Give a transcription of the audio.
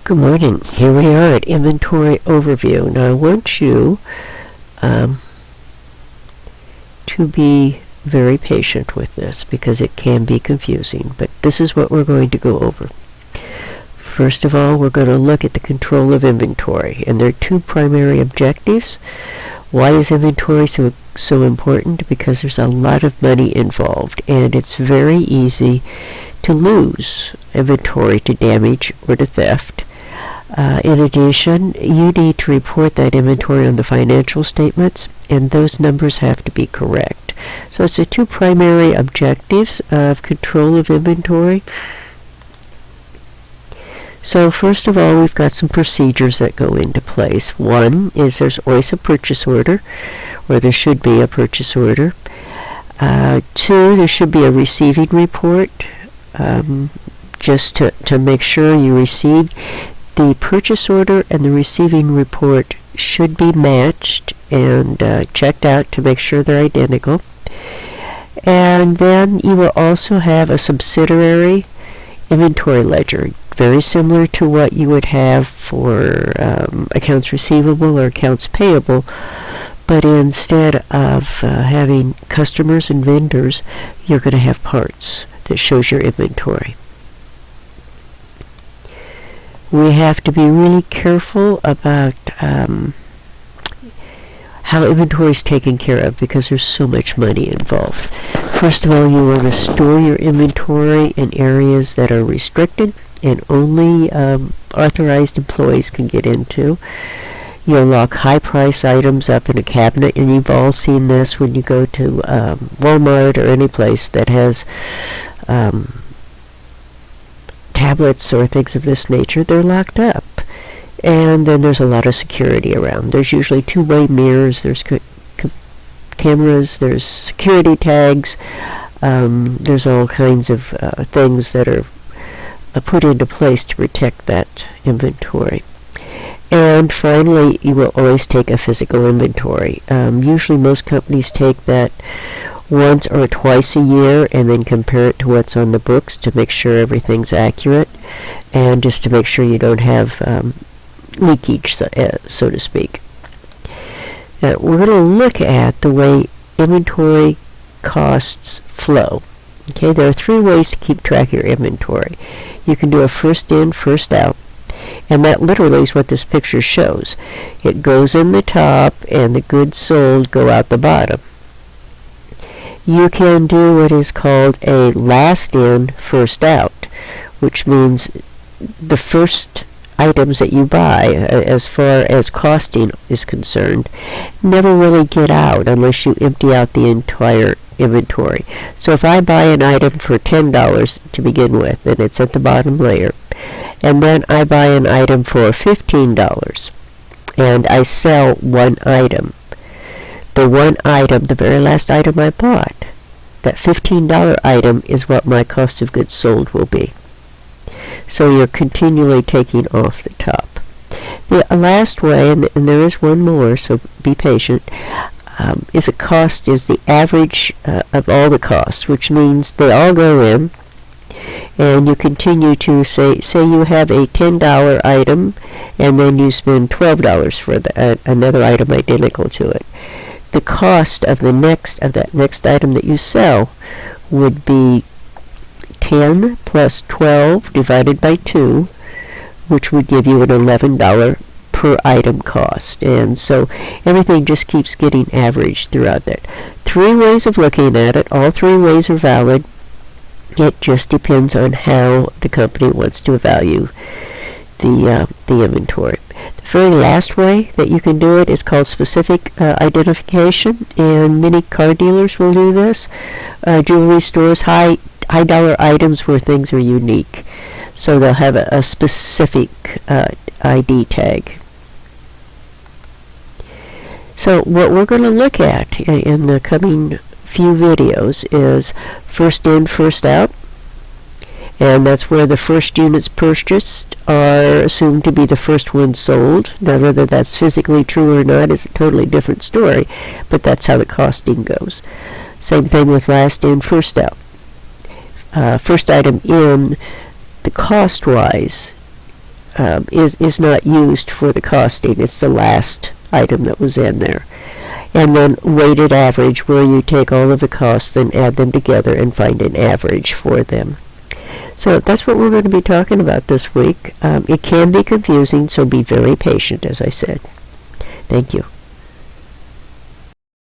Good morning. Here we are at Inventory Overview. Now I want you to be very patient with this because it can be confusing, but this is what we're going to go over. First of all, we're going to look at the control of inventory, and there are two primary objectives. Why is inventory so important? Because there's a lot of money involved, and it's very easy to lose inventory to damage or to theft. In addition, you need to report that inventory on the financial statements, and those numbers have to be correct. So it's the two primary objectives of control of inventory. So first of all, we've got some procedures that go into place. One is there's always a purchase order, or there should be a purchase order. Two, there should be a receiving report, just to make sure you received. The purchase order and the receiving report should be matched and checked out to make sure they're identical. And then you will also have a subsidiary inventory ledger, very similar to what you would have for accounts receivable or accounts payable, but instead of having customers and vendors, you're going to have parts that shows your inventory. We have to be really careful about how inventory is taken care of because there's so much money involved. First of all, you want to store your inventory in areas that are restricted and only authorized employees can get into. You'll lock high-price items up in a cabinet, and you've all seen this when you go to Walmart or any place that has tablets or things of this nature. They're locked up. And then there's a lot of security around. There's usually two-way mirrors, there's cameras, there's security tags, there's all kinds of things that are put into place to protect that inventory. And finally, you will always take a physical inventory. Usually most companies take that once or twice a year and then compare it to what's on the books to make sure everything's accurate and just to make sure you don't have leakage, so to speak. We're going to look at the way inventory costs flow. Okay, there are three ways to keep track of your inventory. You can do a first in, first out, and that literally is what this picture shows. It goes in the top and the goods sold go out the bottom. You can do what is called a last in, first out, which means the first items that you buy, as far as costing is concerned, never really get out unless you empty out the entire inventory. So if I buy an item for $10 to begin with, and it's at the bottom layer, and then I buy an item for $15, and I sell one item, the one item, the very last item I bought, that $15 item is what my cost of goods sold will be. So you're continually taking off the top. The last way, and there is one more, so be patient, is the average of all the costs, which means they all go in, and you continue to say you have a $10 item, and then you spend $12 for another item identical to it. The cost of that next item that you sell would be 10 plus 12 divided by 2, which would give you an $11 per item cost. And so everything just keeps getting averaged throughout that. Three ways of looking at it. All three ways are valid. It just depends on how the company wants to value the inventory. The very last way that you can do it is called specific identification, and many car dealers will do this. Jewelry stores, high dollar items where things are unique, so they'll have a specific ID tag. So what we're going to look at in the coming few videos is first in, first out, and that's where the first units purchased are assumed to be the first ones sold. Now whether that's physically true or not is a totally different story, but that's how the costing goes. Same thing with last in, first out. First item in, the cost-wise is not used for the costing. It's the last item that was in there. And then weighted average, where you take all of the costs and add them together and find an average for them. So that's what we're going to be talking about this week. It can be confusing, so be very patient, as I said. Thank you.